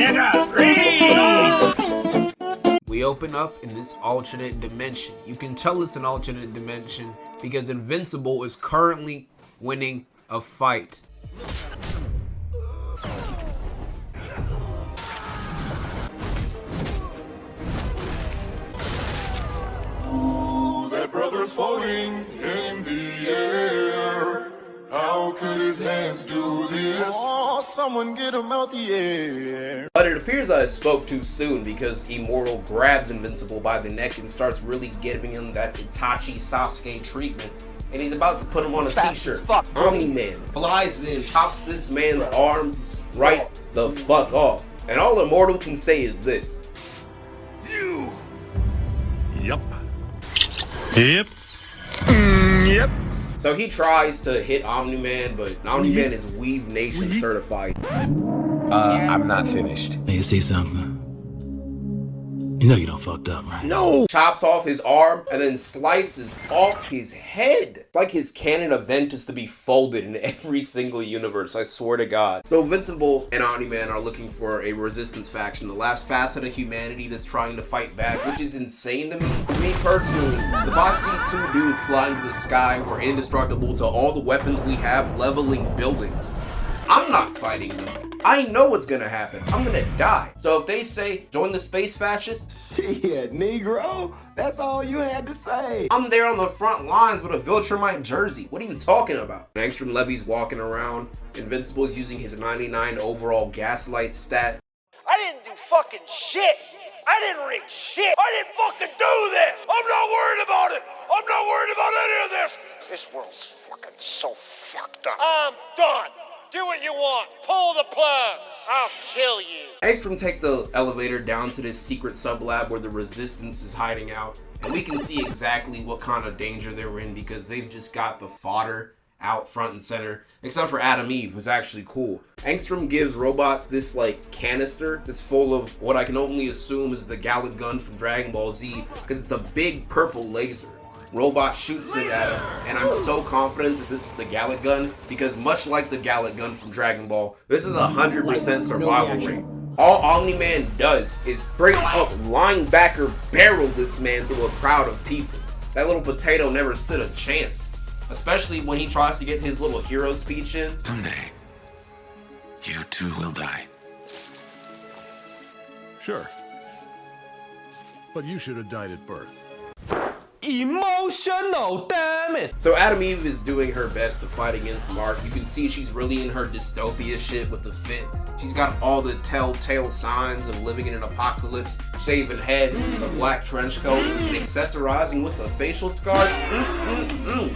and Abridged! We open up in this alternate dimension. You can tell it's an alternate dimension because Invincible is currently winning a fight. Ooh, that brother's floating in the air. How could his hands do this? Oh, someone get him out the air. But it appears I spoke too soon because Immortal grabs Invincible by the neck and starts really giving him that Itachi Sasuke treatment. And he's about to put him on a t-shirt. Omni-Man flies in, chops this man's arm right the fuck off. And all Immortal can say is this. You. Yup. Yep. Yep. So he tries to hit Omni-Man, but Omni-Man is Weave Nation certified. I'm not finished. Now you see something? You know you done fucked up, right? No! Chops off his arm and then slices off his head. It's like his canon event is to be folded in every single universe, I swear to God. So Invincible and Omni-Man are looking for a resistance faction, the last facet of humanity that's trying to fight back, which is insane to me. To me personally, if I see two dudes flying to the sky, we're indestructible to all the weapons we have, leveling buildings, I'm not fighting them. I know what's gonna happen. I'm gonna die. So if they say, join the space fascists, yeah, Negro, that's all you had to say. I'm there on the front lines with a Viltrumite jersey. What are you talking about? Angstrom Levy's walking around. Invincible is using his 99 overall gaslight stat. I didn't do fucking shit. I didn't rig shit. I didn't fucking do this. I'm not worried about it. I'm not worried about any of this. This world's fucking so fucked up. I'm done. Do what you want. Pull the plug. I'll kill you. Angstrom takes the elevator down to this secret sublab where the resistance is hiding out. And we can see exactly what kind of danger they're in because they've just got the fodder out front and center. Except for Adam Eve, who's actually cool. Angstrom gives Robot this like canister that's full of what I can only assume is the Gallic gun from Dragon Ball Z because it's a big purple laser. Robot shoots it at him, and I'm so confident that this is the Gallic gun because much like the Gallic gun from Dragon Ball, this is 100% survival rate. All Omni-Man does is straight up linebacker barrel this man through a crowd of people. That little potato never stood a chance, especially when he tries to get his little hero speech in. Someday, you too will die. Sure. But you should have died at birth. Emotional, damn it. So Adam Eve is doing her best to fight against Mark. You can see she's really in her dystopia shit with the fit. She's got all the telltale signs of living in an apocalypse, shaven head, a black trench coat, and accessorizing with the facial scars.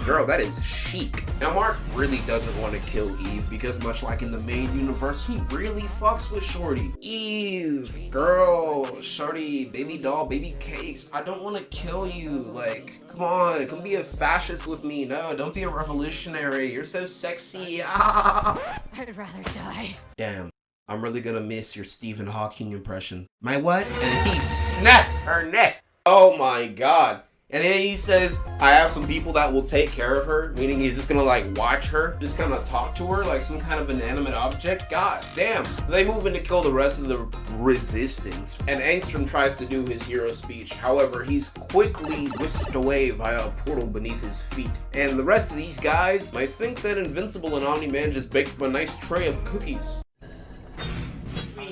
Girl, that is chic. Now Mark really doesn't want to kill Eve because much like in the main universe, he really fucks with Shorty. Eve, girl, Shorty, baby doll, baby cakes, I don't want to kill you. Like, come on, come be a fascist with me. No, don't be a revolutionary. You're so sexy. I'd rather die. Damn. I'm really gonna miss your Stephen Hawking impression. My what? And he snaps her neck. Oh my God. And then he says, I have some people that will take care of her, meaning he's just gonna like watch her, just kind of talk to her like some kind of inanimate object. God damn. They move in to kill the rest of the resistance, and Angstrom tries to do his hero speech. However, he's quickly whisked away via a portal beneath his feet. And the rest of these guys might think that Invincible and Omni-Man just baked them a nice tray of cookies.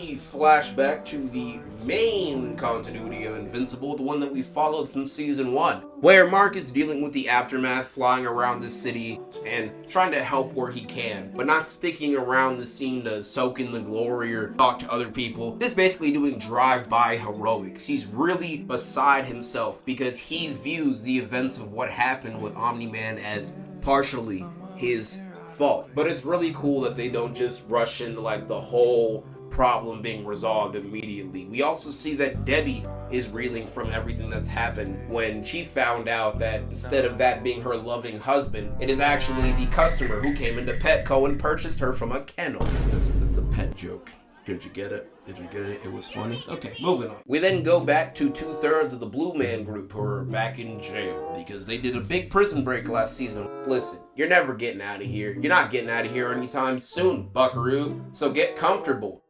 Flashback to the main continuity of Invincible, the one that we followed since season 1, where Mark is dealing with the aftermath, flying around the city and trying to help where he can, but not sticking around the scene to soak in the glory or talk to other people. Just basically doing drive-by heroics. He's really beside himself because he views the events of what happened with Omni-Man as partially his fault. But it's really cool that they don't just rush into like the whole problem being resolved immediately. We also see that Debbie is reeling from everything that's happened when she found out that instead of that being her loving husband, it is actually the customer who came into Petco and purchased her from a kennel. That's a pet joke. Did you get it? Did you get it? It was funny? Okay, moving on. We then go back to 2/3 of the Blue Man group who are back in jail because they did a big prison break last season. Listen, you're never getting out of here. You're not getting out of here anytime soon, buckaroo. So get comfortable.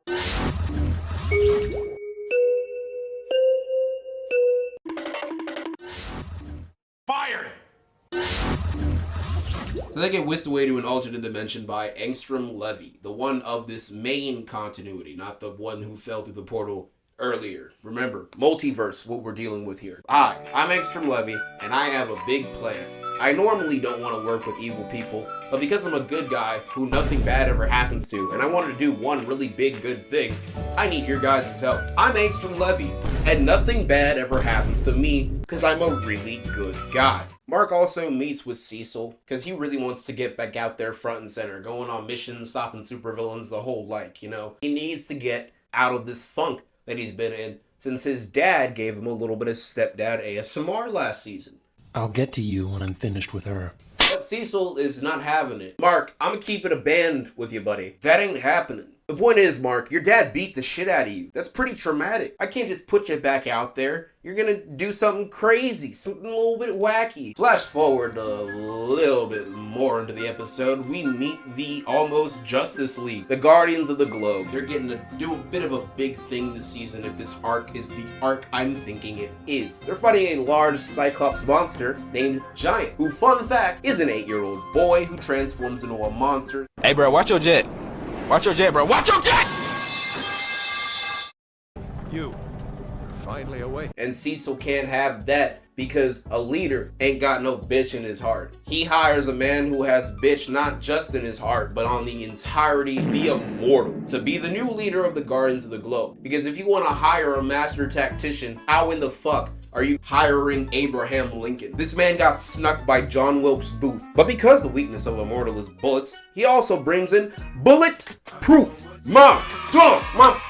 So they get whisked away to an alternate dimension by Angstrom Levy, the one of this main continuity, not the one who fell through the portal earlier. Remember, multiverse, what we're dealing with here. Hi, I'm Angstrom Levy, and I have a big plan. I normally don't want to work with evil people, but because I'm a good guy who nothing bad ever happens to, and I wanted to do one really big good thing, I need your guys' help. I'm Angstrom Levy, and nothing bad ever happens to me because I'm a really good guy. Mark also meets with Cecil because he really wants to get back out there front and center, going on missions, stopping supervillains, the whole like, you know. He needs to get out of this funk that he's been in since his dad gave him a little bit of stepdad ASMR last season. I'll get to you when I'm finished with her. But Cecil is not having it. Mark, I'm gonna keep it a band with you, buddy. That ain't happening. The point is, Mark, your dad beat the shit out of you. That's pretty traumatic. I can't just put you back out there. You're gonna do something crazy, something a little bit wacky. Flash forward a little bit more into the episode, we meet the Almost Justice League, the Guardians of the Globe. They're getting to do a bit of a big thing this season if this arc is the arc I'm thinking it is. They're fighting a large Cyclops monster named Giant, who, fun fact, is an 8-year-old boy who transforms into a monster. Hey bro, watch your jet. Watch your jet, bro. Watch your jet! You're finally awake. And Cecil can't have that because a leader ain't got no bitch in his heart. He hires a man who has bitch not just in his heart, but on the entirety, the immortal, to be the new leader of the Guardians of the Globe. Because if you want to hire a master tactician, how in the fuck are you hiring Abraham Lincoln? This man got snuck by John Wilkes Booth. But because the weakness of Immortal is bullets, he also brings in bulletproof. Mom, John, Mom.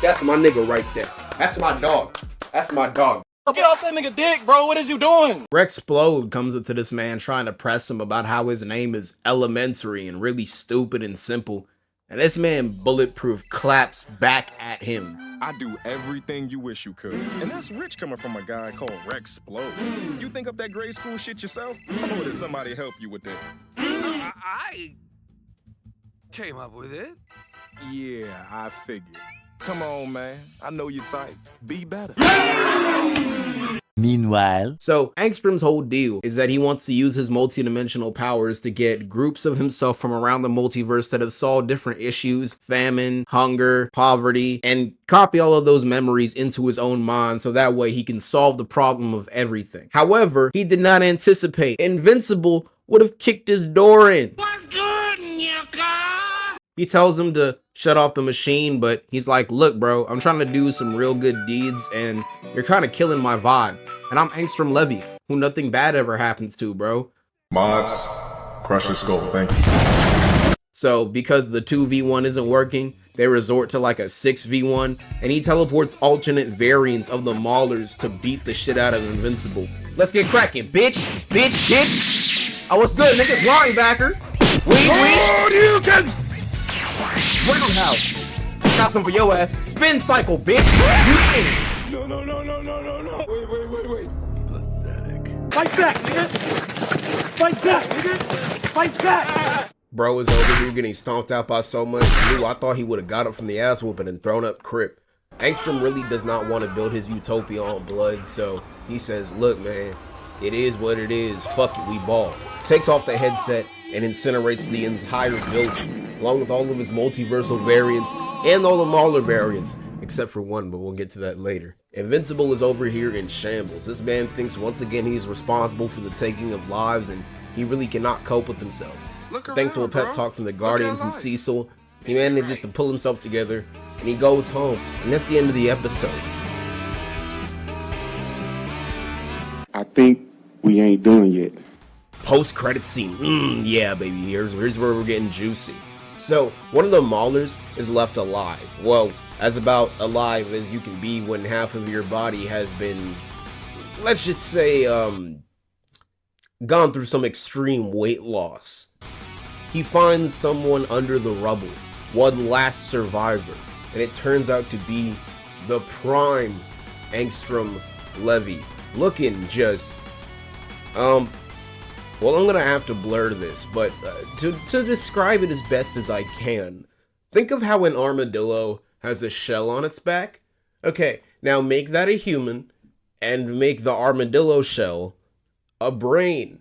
That's my nigga right there. That's my dog. That's my dog. Get off that nigga dick, bro. What is you doing? Rexplode comes up to this man trying to press him about how his name is elementary and really stupid and simple. And this man Bulletproof claps back at him. I do everything you wish you could. And that's rich coming from a guy called Rexplode. You think up that grade school shit yourself? Or did somebody help you with that? I came up with it. Yeah, I figured. Come on, man. I know you're tight. Be better. Meanwhile. So, Angstrom's whole deal is that he wants to use his multidimensional powers to get groups of himself from around the multiverse that have solved different issues, famine, hunger, poverty, and copy all of those memories into his own mind so that way he can solve the problem of everything. However, he did not anticipate Invincible would have kicked his door in. What's good, Nyaka? He tells him to shut off the machine, but he's like, look, bro, I'm trying to do some real good deeds, and you're kind of killing my vibe. And I'm Angstrom Levy, who nothing bad ever happens to, bro. Mods, crush the skull, thank you. So, because the 2v1 isn't working, they resort to like a 6v1, and he teleports alternate variants of the Maulers to beat the shit out of Invincible. Let's get cracking, bitch! Bitch, bitch! Oh, what's good, nigga? Linebacker! You can... Roundhouse. Got some for your ass. Spin cycle, bitch. No. Wait. Pathetic. Fight back, nigga! Fight back, nigga! Fight back! Bro is over here getting stomped out by so much glue. I thought he would have got up from the ass whooping and thrown up Crip. Angstrom really does not want to build his utopia on blood, so he says, look, man, it is what it is. Fuck it, we ball. Takes off the headset and incinerates the entire building, along with all of his multiversal variants and all the Mauler variants, except for one, but we'll get to that later. Invincible is over here in shambles. This man thinks once again he's responsible for the taking of lives, and he really cannot cope with himself. Thanks to a pep talk from the Guardians and Cecil, he manages to pull himself together, and he goes home, and that's the end of the episode. I think we ain't done yet. Post-credit scene. Yeah, baby. Here's where we're getting juicy. So, one of the Maulers is left alive. Well, as about alive as you can be when half of your body has been, let's just say, gone through some extreme weight loss. He finds someone under the rubble, one last survivor, and it turns out to be the prime Angstrom Levy. Looking just, well, I'm gonna have to blur this, but to describe it as best as I can, think of how an armadillo has a shell on its back. Okay, now make that a human, and make the armadillo shell a brain.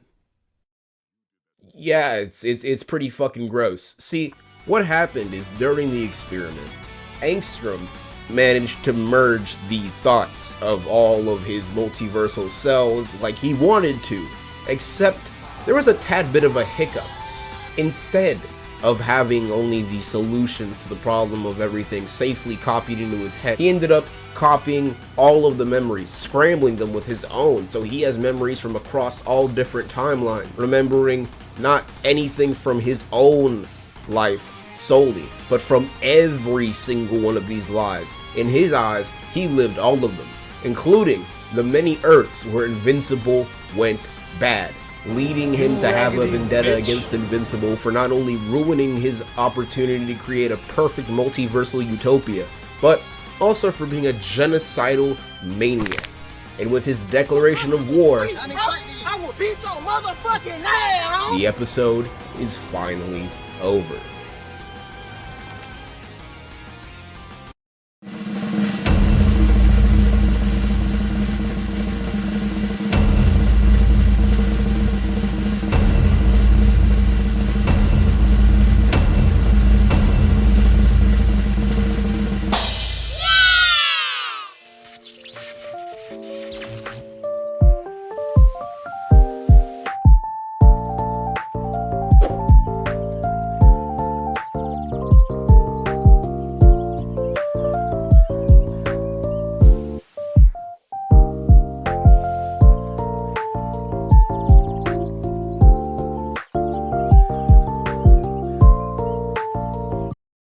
Yeah, it's pretty fucking gross. See, what happened is during the experiment, Angstrom managed to merge the thoughts of all of his multiversal cells like he wanted to, except there was a tad bit of a hiccup. Instead of having only the solutions to the problem of everything safely copied into his head, he ended up copying all of the memories, scrambling them with his own, so he has memories from across all different timelines, remembering not anything from his own life solely, but from every single one of these lives. In his eyes, he lived all of them, including the many Earths where Invincible went bad, leading him to have a vendetta against Invincible for not only ruining his opportunity to create a perfect multiversal utopia, but also for being a genocidal maniac. And with his declaration of war, I will beat your motherfucking ass! the episode is finally over.